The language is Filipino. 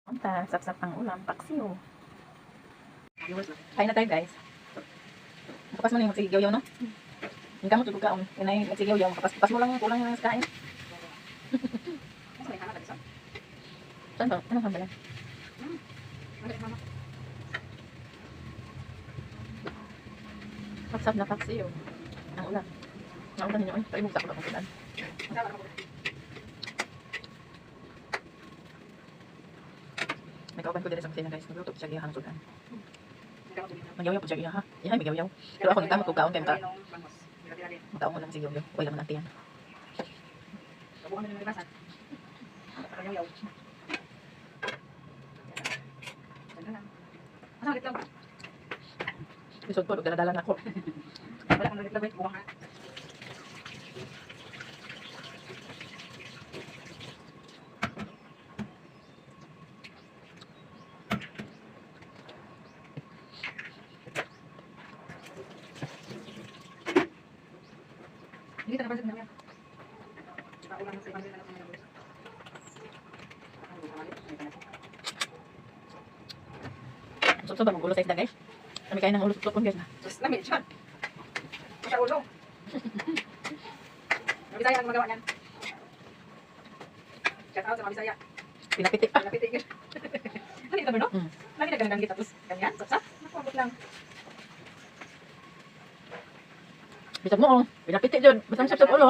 Punta, sapsap ang ulam, paksiw. Kain na tayo guys. Kapas mo na yung magsigaw-yaw, no? Yung kamot yung kaon. Yun na yung magsigaw-yaw. Kapas mo lang yung kulang yung kain. Saan ba? Ano saan ba yan? Sapsap na paksiw. Ang ulam. Ang ulam ninyo. Ay, paibugsa ko ba kung kulan. May kauban ko din sa kusina guys. Magluto ko siya iyahang sudan. Magyaw-yaw po siya iyaha. Iyahay magyaw-yaw. Pero ako nagkamot ko kaon kaya mataong ko lang si Yoyo. Wala man ang tiyan. Isod po, dala-dala na ako. Wala kang naglalabay, buwang ha. Hindi ka napansin na yan. Ulang sa ibang na naman. Sup-sup ba magulo sa isda guys? Kami kain ng ulo sup-sup guys na. Just lamig siya. Sa ulo. Mga Bisaya ang magawa niyan. Shout out sa mga Bisaya. Pinapitik pa. Napitig yun. Ano ito ba no? Lagi na ganang kita tapos ganyan. Sapsap. Nakapagod lang. Bisag mo oh. Pinapitik dyan. Basang sup-sup ulo.